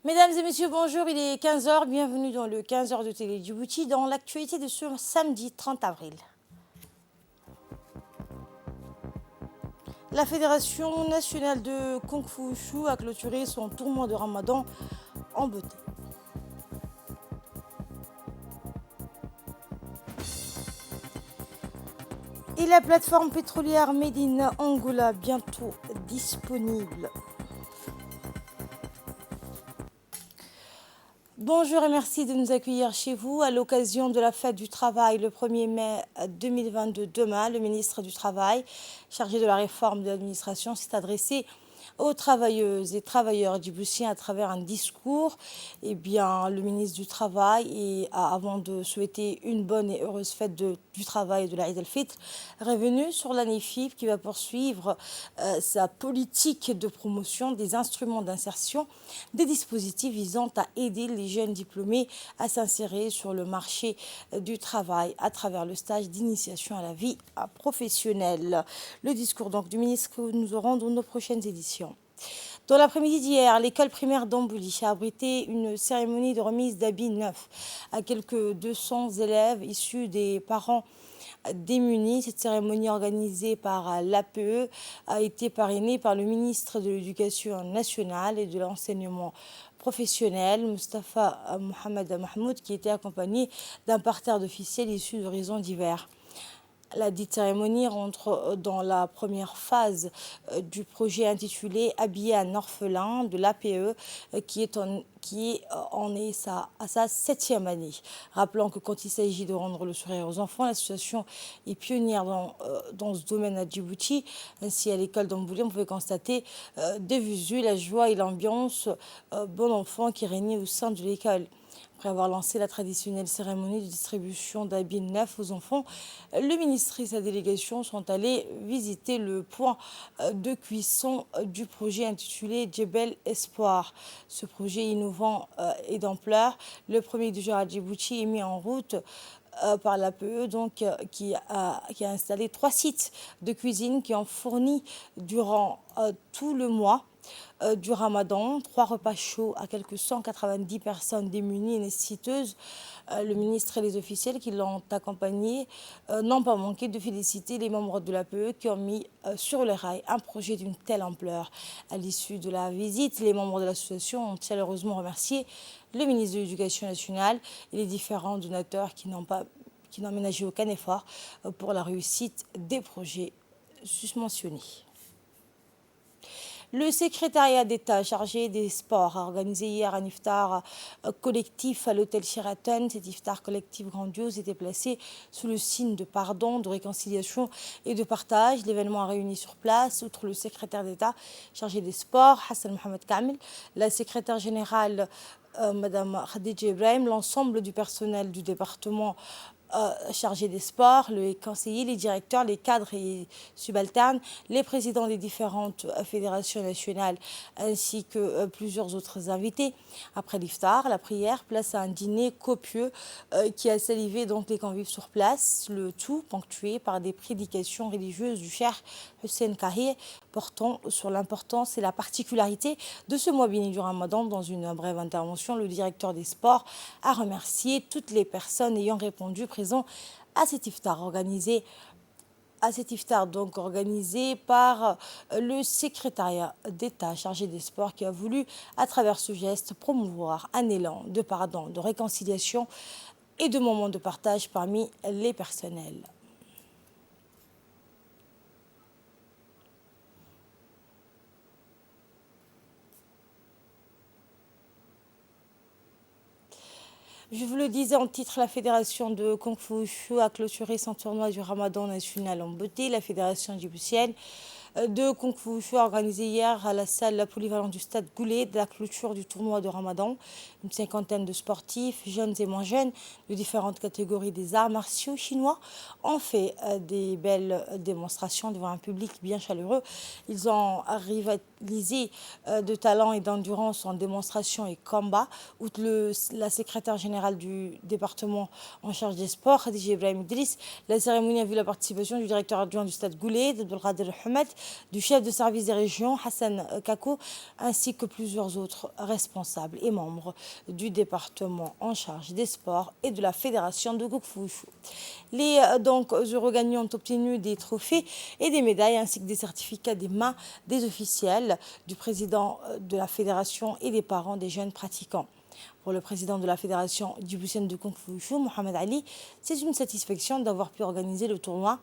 Mesdames et messieurs, bonjour, il est 15 heures. Bienvenue dans le 15 heures de Télé Djibouti dans l'actualité de ce samedi 30 avril. La Fédération nationale de Kung Fu Wushu a clôturé son tournoi de Ramadan en beauté. Et la plateforme pétrolière Made in Angola bientôt disponible. Bonjour et merci de nous accueillir chez vous à l'occasion de la fête du travail le 1er mai 2022. Demain, le ministre du Travail, chargé de la réforme de l'administration, s'est adressé aux travailleuses et travailleurs djiboutiens à travers un discours. Le ministre du Travail, avant de souhaiter une bonne et heureuse fête du travail de la Eid al-Fitr, est revenu sur l'année FIP qui va poursuivre sa politique de promotion des instruments d'insertion, des dispositifs visant à aider les jeunes diplômés à s'insérer sur le marché du travail à travers le stage d'initiation à la vie professionnelle. Le discours donc du ministre que nous aurons dans nos prochaines éditions. Dans l'après-midi d'hier, l'école primaire d'Ambouli a abrité une cérémonie de remise d'habits neufs à quelques 200 élèves issus des parents démunis. Cette cérémonie organisée par l'APE a été parrainée par le ministre de l'Éducation nationale et de l'enseignement professionnel, Moustapha Mohamed Mahmoud, qui était accompagné d'un parterre d'officiels issus d'horizons divers. La dite cérémonie rentre dans la première phase du projet intitulé Habiller un orphelin de l'APE qui en est à sa 7e année. Rappelant que quand il s'agit de rendre le sourire aux enfants, l'association est pionnière dans ce domaine à Djibouti. Ainsi, à l'école d'Ambouli, on pouvait constater de visu la joie et l'ambiance bon enfant qui régnait au sein de l'école. Après avoir lancé la traditionnelle cérémonie de distribution d'habits neufs aux enfants, le ministre et sa délégation sont allés visiter le point de cuisson du projet intitulé Djebel Espoir. Ce projet innovant et d'ampleur, le premier du genre à Djibouti, est mis en route par l'APE, qui a installé 3 sites de cuisine qui ont fourni durant tout le mois du Ramadan, 3 repas chauds à quelques 190 personnes démunies et nécessiteuses. Le ministre et les officiels qui l'ont accompagné n'ont pas manqué de féliciter les membres de l'APE qui ont mis sur les rails un projet d'une telle ampleur. À l'issue de la visite, les membres de l'association ont chaleureusement remercié le ministre de l'Éducation nationale et les différents donateurs qui n'ont ménagé aucun effort pour la réussite des projets susmentionnés. Le secrétariat d'État chargé des sports a organisé hier un iftar collectif à l'hôtel Sheraton. Cet iftar collectif grandiose était placé sous le signe de pardon, de réconciliation et de partage. L'événement a réuni sur place, outre le secrétaire d'État chargé des sports, Hassan Mohamed Kamel, la secrétaire générale Madame Khadija Ibrahim, l'ensemble du personnel du département chargés des sports, les conseillers, les directeurs, les cadres et subalternes, les présidents des différentes fédérations nationales ainsi que plusieurs autres invités. Après l'iftar, la prière, place à un dîner copieux qui a salivé donc les convives sur place, le tout ponctué par des prédications religieuses du cheikh Hussein Kahir portant sur l'importance et la particularité de ce mois béni du Ramadan. Dans une brève intervention, le directeur des sports a remercié toutes les personnes ayant répondu présent à cet iftar organisé par le secrétariat d'État chargé des sports qui a voulu, à travers ce geste, promouvoir un élan de pardon, de réconciliation et de moments de partage parmi les personnels. Je vous le disais en titre, la fédération de Kung Fu Wushu a clôturé son tournoi du Ramadan national en beauté. La fédération djiboutienne de Kung Fu Wushu a organisé hier à la salle polyvalente du stade Goulet de la clôture du tournoi de Ramadan. Une cinquantaine de sportifs, jeunes et moins jeunes, de différentes catégories des arts martiaux chinois, ont fait des belles démonstrations devant un public bien chaleureux. Ils ont rivalisé de talent et d'endurance en démonstration et combat. Outre la secrétaire générale du département en charge des sports, Khadija Ibrahim Idriss, la cérémonie a vu la participation du directeur adjoint du stade Goulet, Abdelkader Ahmed, du chef de service des régions, Hassan Kako, ainsi que plusieurs autres responsables et membres du département en charge des sports et de la fédération de Kung Fu Wushu. Les heureux gagnants ont obtenu des trophées et des médailles ainsi que des certificats des mains des officiels, du président de la fédération et des parents des jeunes pratiquants. Pour le président de la fédération djiboutienne de Kung Fu Wushu, Mohamed Ali, c'est une satisfaction d'avoir pu organiser le tournoi.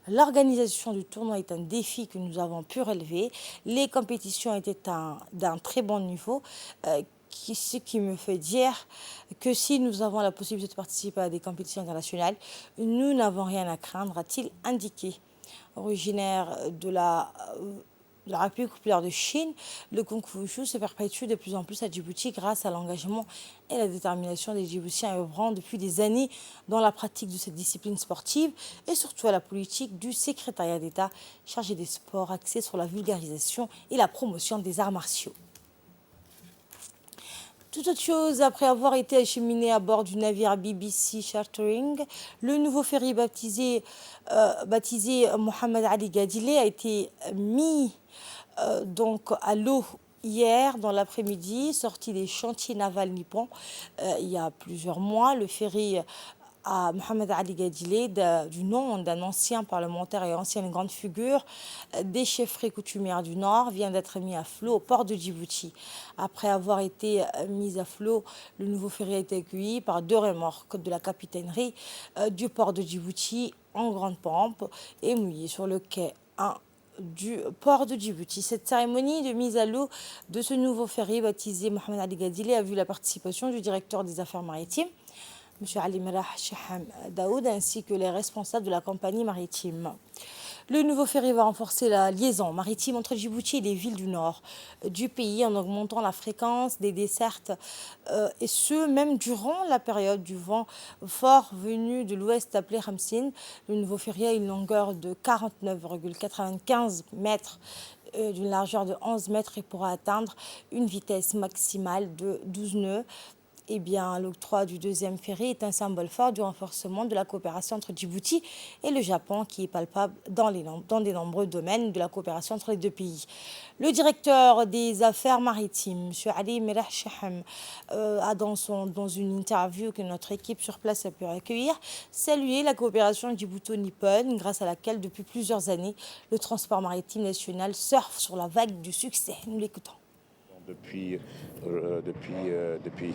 L'organisation du tournoi est un défi que nous avons pu relever. Les compétitions étaient d'un très bon niveau, ce qui me fait dire que si nous avons la possibilité de participer à des compétitions internationales, nous n'avons rien à craindre, a-t-il indiqué. Originaire de la République populaire de Chine, le Kung Fu Wushu se perpétue de plus en plus à Djibouti grâce à l'engagement et la détermination des Djiboutiens œuvrant depuis des années dans la pratique de cette discipline sportive et surtout à la politique du secrétariat d'État chargé des sports axé sur la vulgarisation et la promotion des arts martiaux. Toute autre chose, après avoir été acheminé à bord du navire BBC Chartering, le nouveau ferry baptisé Mohamed Ali Gadile a été mis à l'eau hier dans l'après-midi, sorti des chantiers navals nippons il y a plusieurs mois. Le ferry à Mohamed Ali Gadile, du nom d'un ancien parlementaire et ancienne grande figure des chefferies coutumières du Nord, vient d'être mis à flot au port de Djibouti. Après avoir été mis à flot, le nouveau ferry a été accueilli par 2 remorques de la capitainerie du port de Djibouti en grande pompe et mouillé sur le quai 1 du port de Djibouti. Cette cérémonie de mise à l'eau de ce nouveau ferry baptisé Mohamed Ali Gadile a vu la participation du directeur des affaires maritimes, M. Ali Merah Shaham Daoud, ainsi que les responsables de la compagnie maritime. Le nouveau ferry va renforcer la liaison maritime entre Djibouti et les villes du nord du pays en augmentant la fréquence des dessertes et ce, même durant la période du vent fort venu de l'ouest appelé Hamsin. Le nouveau ferry a une longueur de 49,95 mètres d'une largeur de 11 mètres et pourra atteindre une vitesse maximale de 12 nœuds. Eh bien, l'octroi du deuxième ferry est un symbole fort du renforcement de la coopération entre Djibouti et le Japon, qui est palpable dans de nombreux domaines de la coopération entre les deux pays. Le directeur des affaires maritimes, M. Ali Merah Shaham, a dans une interview que notre équipe sur place a pu recueillir, salué la coopération djibouto-nippone, grâce à laquelle, depuis plusieurs années, le transport maritime national surfe sur la vague du succès. Nous l'écoutons. Depuis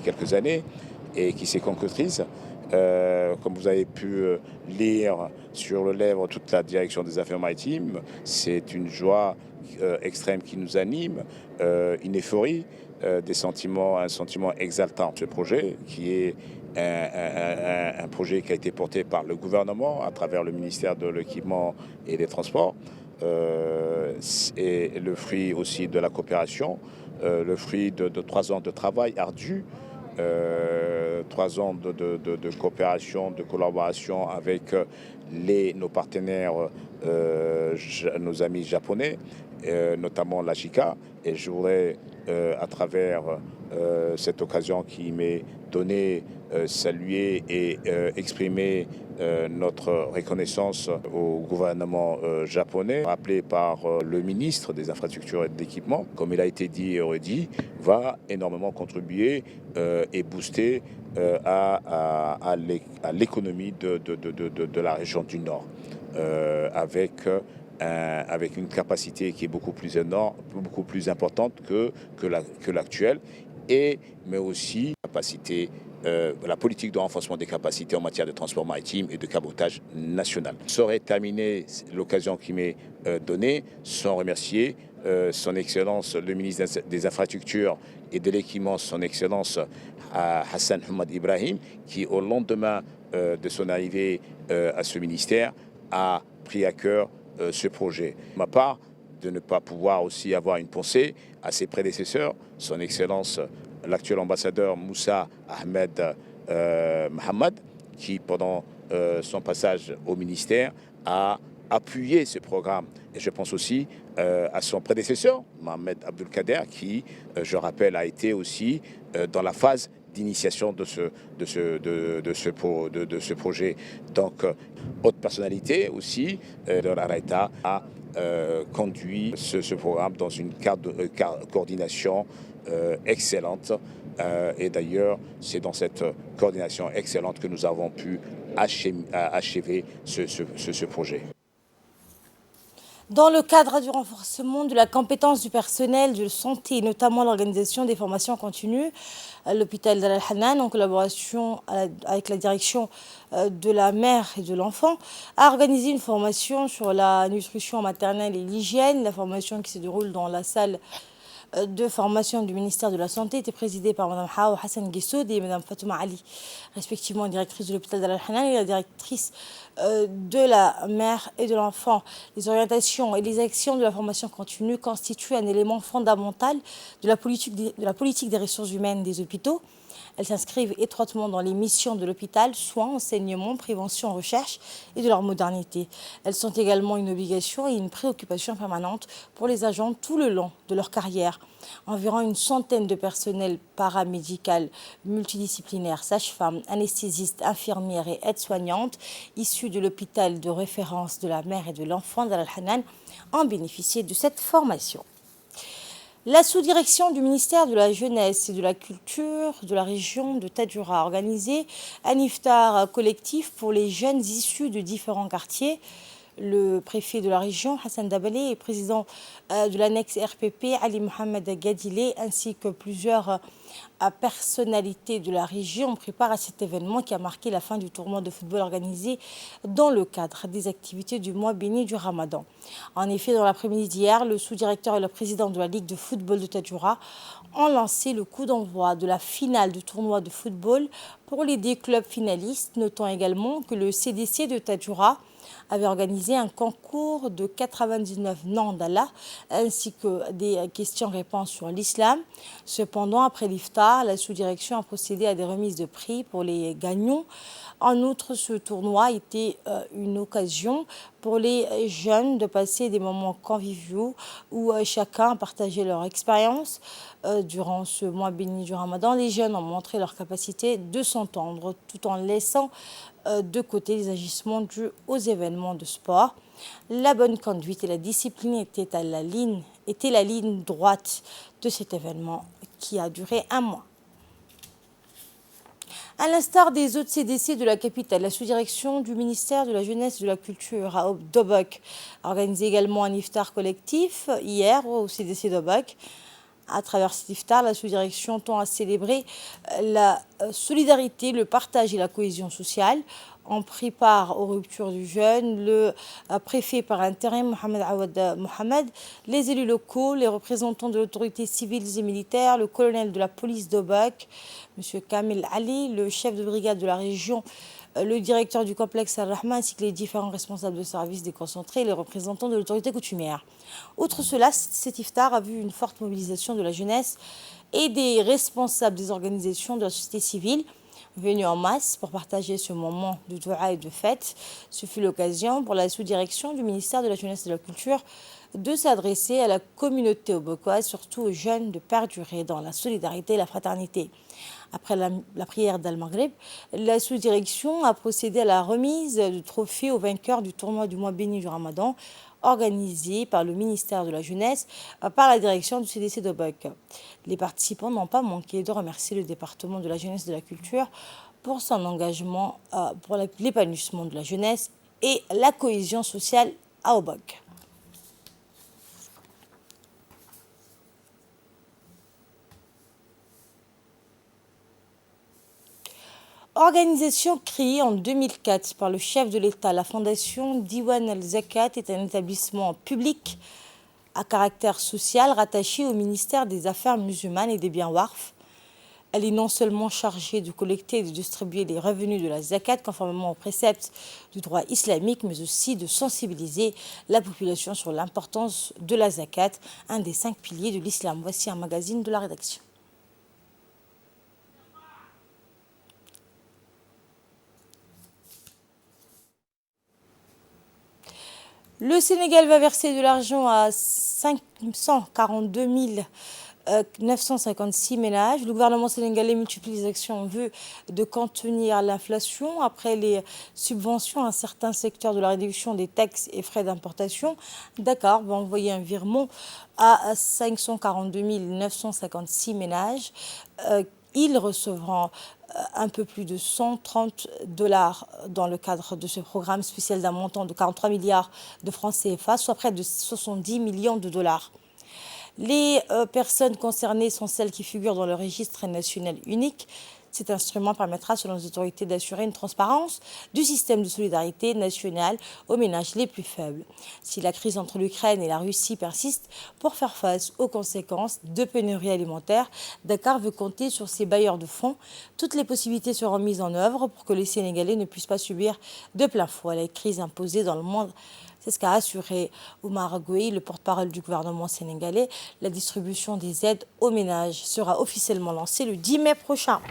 quelques années et qui s'est concrétise. Comme vous avez pu lire sur le livre toute la direction des affaires maritimes, c'est une joie extrême qui nous anime, une euphorie, un sentiment exaltant. Ce projet qui est un projet qui a été porté par le gouvernement à travers le ministère de l'Équipement et des Transports, et le fruit aussi de la coopération, le fruit de 3 ans de travail ardu, 3 ans de coopération, de collaboration avec nos partenaires, nos amis japonais, notamment la JICA. Et je voudrais, à travers cette occasion qui m'est donnée, saluer et exprimer notre reconnaissance au gouvernement japonais, rappelé par le ministre des Infrastructures et de l'Équipement, comme il a été dit et redit, va énormément contribuer et booster à l'économie de la région du Nord, avec une capacité qui est beaucoup plus importante que l'actuelle, mais aussi la politique de renforcement des capacités en matière de transport maritime et de cabotage national. Je saurais terminer l'occasion qui m'est donnée sans remercier son Excellence le ministre des Infrastructures et de l'Équipement, son Excellence Hassan Hamad Ibrahim, qui au lendemain de son arrivée à ce ministère a pris à cœur ce projet. De ma part, de ne pas pouvoir aussi avoir une pensée à ses prédécesseurs, son Excellence l'actuel ambassadeur Moussa Ahmed Mohamed, qui pendant son passage au ministère a appuyé ce programme. Et je pense aussi à son prédécesseur, Mohamed Abdelkader, qui, je rappelle, a été aussi dans la phase d'initiation de ce projet. Donc, haute personnalité aussi de la RETA a conduit ce programme dans une coordination excellente. Et d'ailleurs, c'est dans cette coordination excellente que nous avons pu achever ce projet. Dans le cadre du renforcement de la compétence du personnel de santé, notamment l'organisation des formations continues, l'hôpital d'Al Hanan, en collaboration avec la direction de la mère et de l'enfant, a organisé une formation sur la nutrition maternelle et l'hygiène. La formation qui se déroule dans la salle de formation du ministère de la Santé était présidée par Mme Hawa Hassan Guessoud et Mme Fatouma Ali, respectivement directrice de l'hôpital d'Al Hanan et la directrice de la mère et de l'enfant. Les orientations et les actions de la formation continue constituent un élément fondamental de la politique des ressources humaines des hôpitaux. Elles s'inscrivent étroitement dans les missions de l'hôpital, soins, enseignement, prévention, recherche et de leur modernité. Elles sont également une obligation et une préoccupation permanente pour les agents tout le long de leur carrière. Environ une centaine de personnels paramédical, multidisciplinaires, sages-femmes, anesthésistes, infirmières et aides-soignantes issus de l'hôpital de référence de la mère et de l'enfant d'Al Hanan ont bénéficié de cette formation. La sous-direction du ministère de la Jeunesse et de la Culture de la région de Tadjoura a organisé un iftar collectif pour les jeunes issus de différents quartiers. Le préfet de la région, Hassan Dabalé, et président de l'annexe RPP, Ali Mohamed Gadilé, ainsi que plusieurs personnalités de la région préparent à cet événement qui a marqué la fin du tournoi de football organisé dans le cadre des activités du mois béni du Ramadan. En effet, dans l'après-midi d'hier, le sous-directeur et le président de la Ligue de football de Tadjoura ont lancé le coup d'envoi de la finale du tournoi de football pour les 10 clubs finalistes. Notons également que le CDC de Tadjoura avait organisé un concours de 99 noms d'Allah ainsi que des questions-réponses sur l'islam. Cependant, après l'iftar, la sous-direction a procédé à des remises de prix pour les gagnants. En outre, ce tournoi était une occasion pour les jeunes de passer des moments conviviaux où chacun a partagé leur expérience. Durant ce mois béni du Ramadan, les jeunes ont montré leur capacité de s'entendre tout en laissant de côté les agissements dus aux événements de sport. La bonne conduite et la discipline étaient la ligne droite de cet événement qui a duré un mois. À l'instar des autres CDC de la capitale, la sous-direction du ministère de la Jeunesse et de la Culture à d'Obok a organisé également un iftar collectif hier au CDC d'Obok. À travers cet iftar, la sous-direction tend à célébrer la solidarité, le partage et la cohésion sociale. On prit part aux ruptures du jeûne, le préfet par intérim Mohamed Awad Mohamed, les élus locaux, les représentants de l'autorité civile et militaire, le colonel de la police d'Obok, M. Kamil Ali, le chef de brigade de la région, le directeur du complexe Al-Rahma ainsi que les différents responsables de services déconcentrés et les représentants de l'autorité coutumière. Outre cela, cet iftar a vu une forte mobilisation de la jeunesse et des responsables des organisations de la société civile venus en masse pour partager ce moment de doua et de fête. Ce fut l'occasion pour la sous-direction du ministère de la Jeunesse et de la Culture de s'adresser à la communauté obokoise, surtout aux jeunes, de perdurer dans la solidarité et la fraternité. Après la prière d'Al-Maghrib, la sous-direction a procédé à la remise de trophées aux vainqueurs du tournoi du mois béni du Ramadan, organisé par le ministère de la Jeunesse, par la direction du CDC d'Obok. Les participants n'ont pas manqué de remercier le département de la Jeunesse et de la Culture pour son engagement pour l'épanouissement de la jeunesse et la cohésion sociale à Obok. Organisation créée en 2004 par le chef de l'État, la fondation Diwan al-Zakat est un établissement public à caractère social rattaché au ministère des Affaires musulmanes et des biens Waqf. Elle est non seulement chargée de collecter et de distribuer les revenus de la zakat conformément aux préceptes du droit islamique, mais aussi de sensibiliser la population sur l'importance de la zakat, un des 5 piliers de l'islam. Voici un magazine de la rédaction. Le Sénégal va verser de l'argent à 542 000 956 ménages. Le gouvernement sénégalais multiplie les actions en vue de contenir l'inflation. Après les subventions à certains secteurs de la réduction des taxes et frais d'importation, Dakar va envoyer un virement à 542 956 ménages. Ils recevront un peu plus de 130 dollars dans le cadre de ce programme spécial d'un montant de 43 milliards de francs CFA, soit près de 70 millions de dollars. Les personnes concernées sont celles qui figurent dans le registre national unique. Cet instrument permettra, selon les autorités, d'assurer une transparence du système de solidarité nationale aux ménages les plus faibles. Si la crise entre l'Ukraine et la Russie persiste, pour faire face aux conséquences de pénurie alimentaire, Dakar veut compter sur ses bailleurs de fonds. Toutes les possibilités seront mises en œuvre pour que les Sénégalais ne puissent pas subir de plein fouet la crise imposée dans le monde. C'est ce qu'a assuré Oumar Gueye, le porte-parole du gouvernement sénégalais. La distribution des aides aux ménages sera officiellement lancée le 10 mai prochain.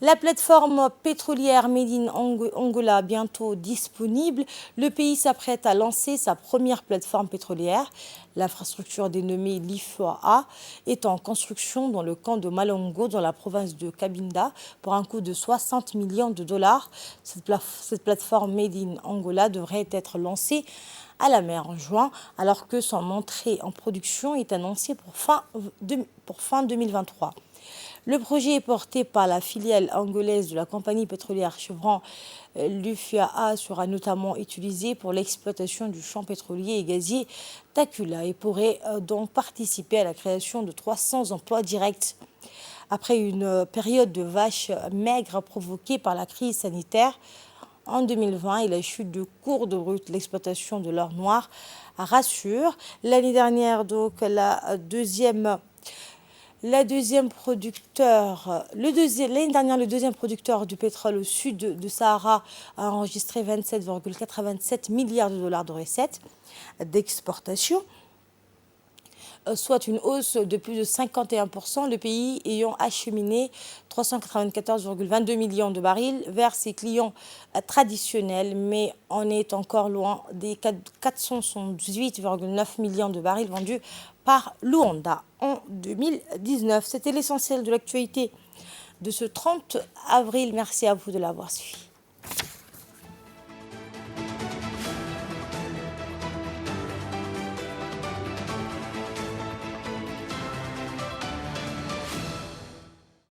La plateforme pétrolière Made in Angola bientôt disponible. Le pays s'apprête à lancer sa première plateforme pétrolière. L'infrastructure dénommée Lifua est en construction dans le camp de Malongo, dans la province de Cabinda, pour un coût de 60 millions de dollars. Cette plateforme Made in Angola devrait être lancée à la mer en juin, alors que son entrée en production est annoncée pour fin 2023. Le projet est porté par la filiale angolaise de la compagnie pétrolière Chevron. L'UFIA sera notamment utilisé pour l'exploitation du champ pétrolier et gazier Takula et pourrait donc participer à la création de 300 emplois directs. Après une période de vaches maigres provoquée par la crise sanitaire, en 2020 et la chute de cours de route, l'exploitation de l'or noir rassure. L'année dernière, donc, l'année dernière, le deuxième producteur du pétrole au sud de Sahara a enregistré 27,87 milliards de dollars de recettes d'exportation, soit une hausse de plus de 51%, le pays ayant acheminé 394,22 millions de barils vers ses clients traditionnels, mais on est encore loin des 478,9 millions de barils vendus par Luanda en 2019. C'était l'essentiel de l'actualité de ce 30 avril. Merci à vous de l'avoir suivi.